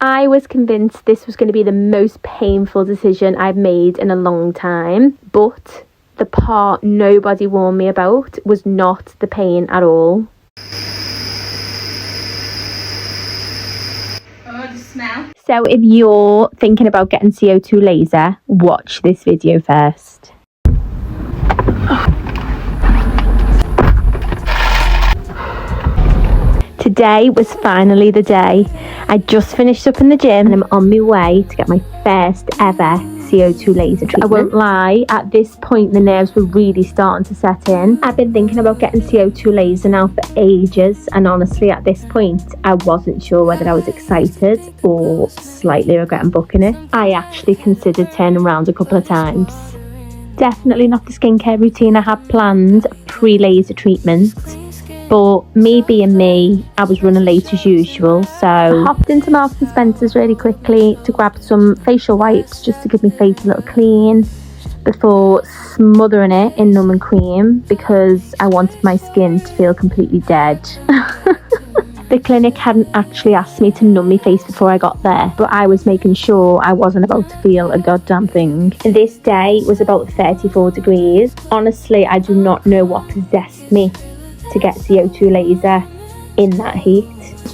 I was convinced this was going to be the most painful decision I've made in a long time, but the part nobody warned me about was not the pain at all. Oh, the smell. So if you're thinking about getting CO₂ laser, watch this video first. Today was finally the day. I just finished up in the gym and I'm on my way to get my first ever CO₂ laser treatment. I won't lie, at this point the nerves were really starting to set in. I've been thinking about getting CO₂ laser now for ages, and honestly at this point I wasn't sure whether I was excited or slightly regretting booking it. I actually considered turning around a couple of times. Definitely not the skincare routine I had planned pre-laser treatment. But me being me, I was running late as usual, so I hopped into Marks and Spencer's really quickly to grab some facial wipes just to give my face a little clean before smothering it in numbing cream because I wanted my skin to feel completely dead. The clinic hadn't actually asked me to numb my face before I got there, but I was making sure I wasn't about to feel a goddamn thing. This day was about 34 degrees. Honestly, I do not know what possessed me to get CO₂ laser in that heat.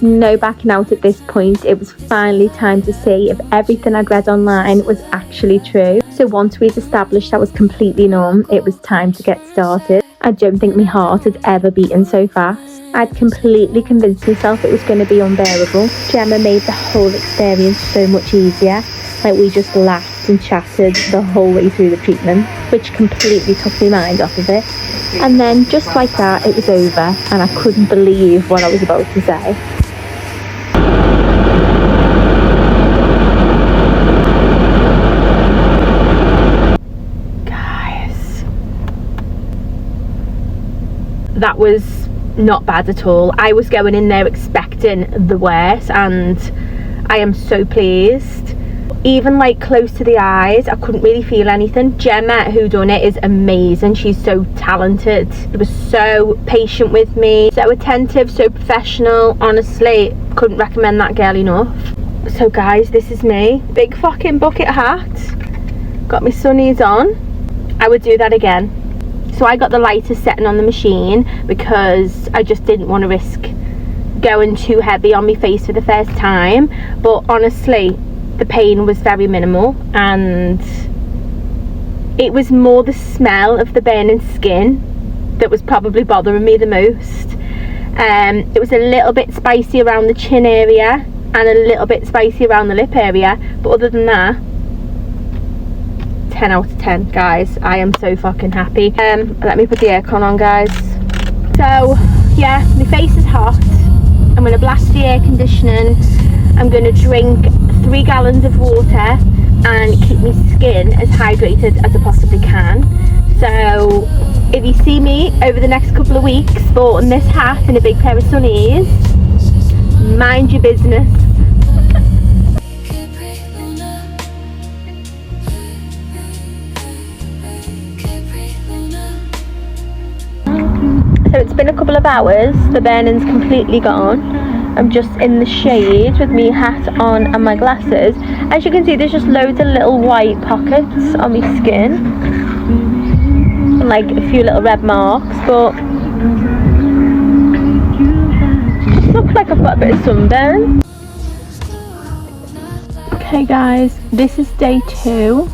No backing out at this point. It was finally time to see if everything I'd read online was actually true. So once we'd established I was completely numb, it was time to get started. I don't think my heart had ever beaten so fast. I'd completely convinced myself it was going to be unbearable. Gemma made the whole experience so much easier. Like, we just laughed and chatted the whole way through the treatment, which completely took my mind off of it. And then just like that, it was over and I couldn't believe what I was about to say. Guys, that was not bad at all. I was going in there expecting the worst and I am so pleased. Even like close to the eyes, I couldn't really feel anything. Gemma, who done it, is amazing. She's so talented. She was so patient with me, so attentive, so professional. Honestly, couldn't recommend that girl enough. So guys, this is me. Big fucking bucket hat. Got my sunnies on. I would do that again. So I got the lighter setting on the machine because I just didn't want to risk going too heavy on my face for the first time. But honestly, the pain was very minimal and it was more the smell of the burning skin that was probably bothering me the most. It was a little bit spicy around the chin area and a little bit spicy around the lip area, but other than that, 10 out of 10 guys. I am so fucking happy. Let me put the aircon on, guys. So yeah, my face is hot. I'm going to blast the air conditioning. I'm going to drink 3 gallons of water and keep my skin as hydrated as I possibly can. So if you see me over the next couple of weeks sporting this hat and a big pair of sunnies, mind your business. So it's been a couple of hours, the burning's completely gone. I'm just in the shade with my hat on and my glasses. As you can see, there's just loads of little white pockets on my skin. And like a few little red marks, but it looks like I've got a bit of sunburn. Okay guys, this is day 2.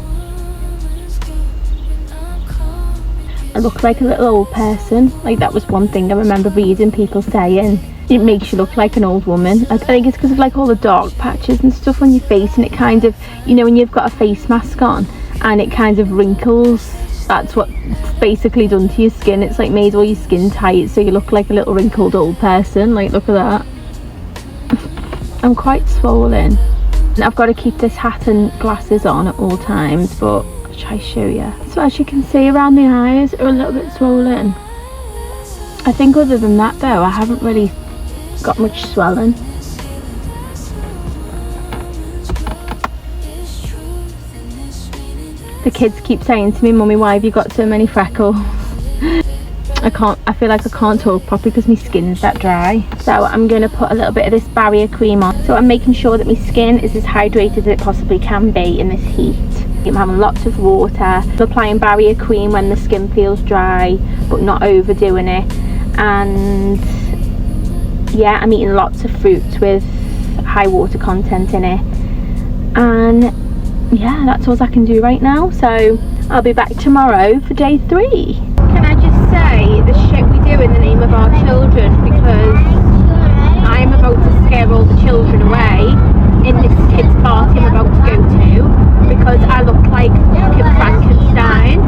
I look like a little old person. Like, that was one thing I remember reading people saying. It makes you look like an old woman. I think it's because of like all the dark patches and stuff on your face, and it kind of, you know, when you've got a face mask on and it kind of wrinkles, that's what it's basically done to your skin. It's like made all your skin tight so you look like a little wrinkled old person. Like, look at that. I'm quite swollen. And I've got to keep this hat and glasses on at all times, but I'll try to show you. So as you can see, around the eyes are a little bit swollen. I think other than that though, I haven't really got much swelling. The kids keep saying to me, "Mummy, why have you got so many freckles?" I feel like I can't talk properly because my skin's that dry. So I'm going to put a little bit of this barrier cream on. So I'm making sure that my skin is as hydrated as it possibly can be in this heat. I'm having lots of water. I'm applying barrier cream when the skin feels dry, but not overdoing it. And yeah, I'm eating lots of fruits with high water content in it. And yeah, that's all I can do right now. So I'll be back tomorrow for day 3. Can I just say the shit we do in the name of our children, because I'm about to scare all the children away in this kids party I'm about to go to, because I look like fucking Frankenstein.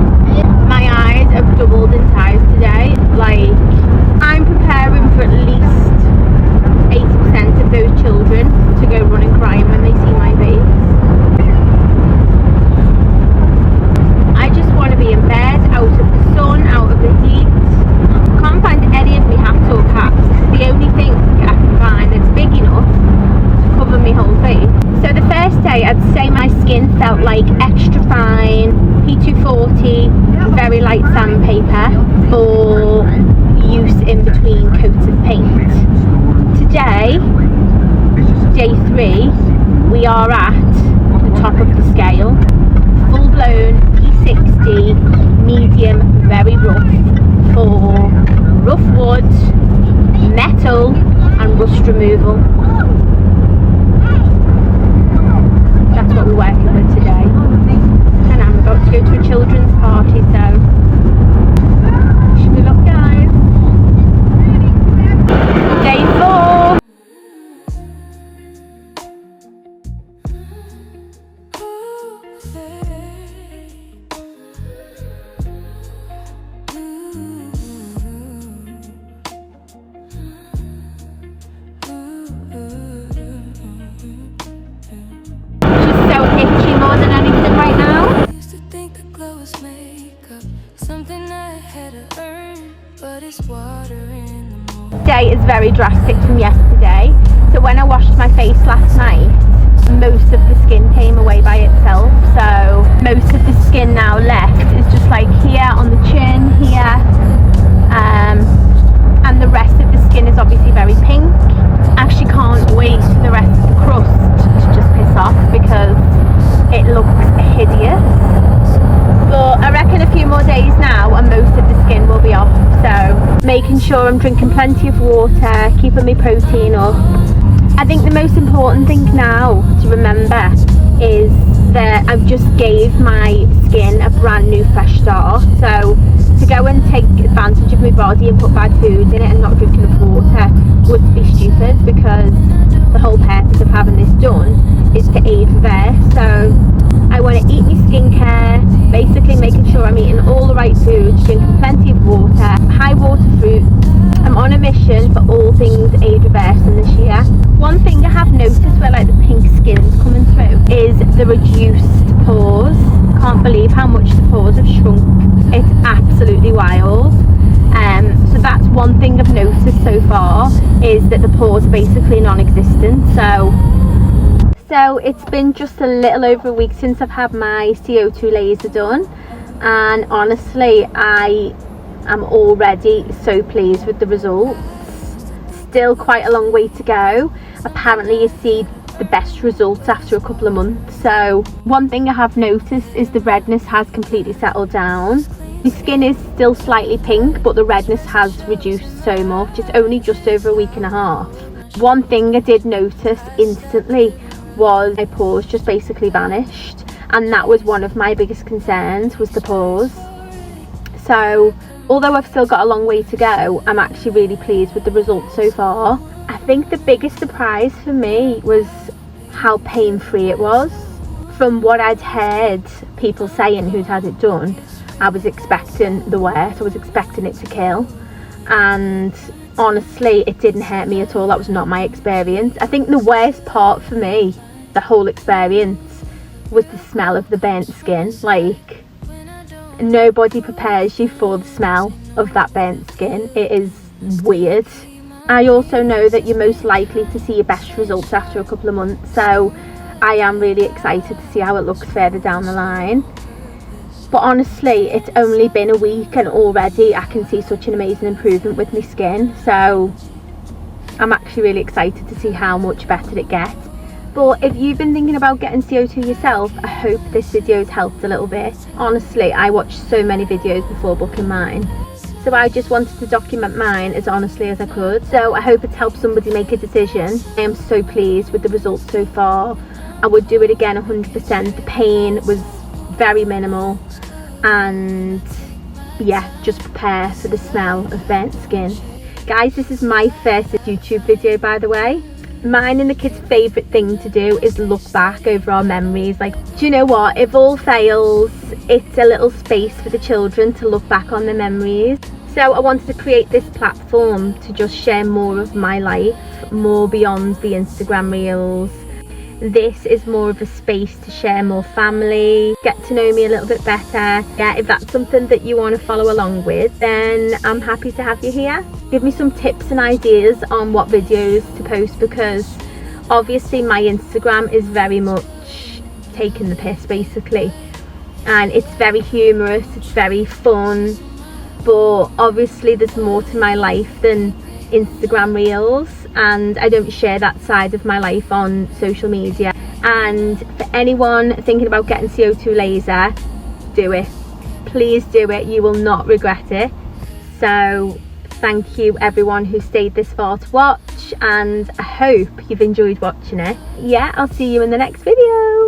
My eyes have doubled in size today. Like, I'm preparing for at least 80% of those children to go running crying when they see my face. I just want to be in bed, out of the sun, out of the heat. I can't find any of my hats or caps. It's the only thing I can find that's big enough to cover my whole face. So the first day, I'd say my skin felt like extra fine, P240, very light sandpaper for use in between coats of paint. Today, day 3, we are at the top of the scale. Full blown P60, medium, very rough, for rough wood, metal and rust removal. That's what we're working with today. And I'm about to go to a children's party, so wish me luck, guys. Day 4. Day is very drastic from yesterday. So when I washed my face last night, most of the skin came away by itself. So most of the skin now left is just like here on the chin, here, and the rest of the skin is obviously very pink. Actually can't wait for the rest of the crust to just piss off because it looks hideous. But I reckon a few more days now and most of the skin will be off. So making sure I'm drinking plenty of water, keeping my protein up. I think the most important thing now to remember is that I've just gave my skin a brand new fresh start. So to go and take advantage of my body and put bad food in it and not drink enough water would be stupid, because the whole purpose of having this done is to aid reverse. So I want to eat my skincare, basically making sure I'm eating all the right foods, drinking plenty of water, high water fruits. I'm on a mission for all things aid reversing this year. One thing I have noticed where like the pink skin's coming through is the reduced pores. Can't believe how much the pores have shrunk. It's absolutely wild. So that's one thing I've noticed so far, is that the pores are basically non-existent. So it's been just a little over a week since I've had my CO₂ laser done, and honestly I am already so pleased with the results. Still quite a long way to go. Apparently you see the best results after a couple of months. So one thing I have noticed is the redness has completely settled down. My skin is still slightly pink, but the redness has reduced so much. It's only just over a week and a half. One thing I did notice instantly was my pores just basically vanished, and that was one of my biggest concerns, was the pores. So although I've still got a long way to go, I'm actually really pleased with the results so far. I think the biggest surprise for me was how pain-free it was. From what I'd heard people saying who'd had it done, I was expecting the worst. I was expecting it to kill, and honestly it didn't hurt me at all. That was not my experience. I think the worst part for me, the whole experience, was the smell of the burnt skin. Like, nobody prepares you for the smell of that burnt skin. It is weird. I also know that you're most likely to see your best results after a couple of months, so I am really excited to see how it looks further down the line. But honestly, it's only been a week and already I can see such an amazing improvement with my skin. So I'm actually really excited to see how much better it gets. But if you've been thinking about getting CO₂ yourself, I hope this video's helped a little bit. Honestly, I watched so many videos before booking mine, so I just wanted to document mine as honestly as I could. So I hope it's helped somebody make a decision. I am so pleased with the results so far. I would do it again 100%. The pain was very minimal, and yeah, just prepare for the smell of burnt skin. Guys, this is my first YouTube video, by the way. Mine and the kids' favourite thing to do is look back over our memories. Like, do you know what? If all fails, it's a little space for the children to look back on their memories. So I wanted to create this platform to just share more of my life, more beyond the Instagram reels. This is more of a space to share more family, get to know me a little bit better. Yeah, if that's something that you want to follow along with, then I'm happy to have you here. Give me some tips and ideas on what videos to post, because obviously my Instagram is very much taking the piss basically, and it's very humorous, it's very fun, but obviously there's more to my life than Instagram reels, and I don't share that side of my life on social media. And for anyone thinking about getting CO₂ laser, do it. Please do it, you will not regret it. So thank you everyone who stayed this far to watch, and I hope you've enjoyed watching it. Yeah, I'll see you in the next video.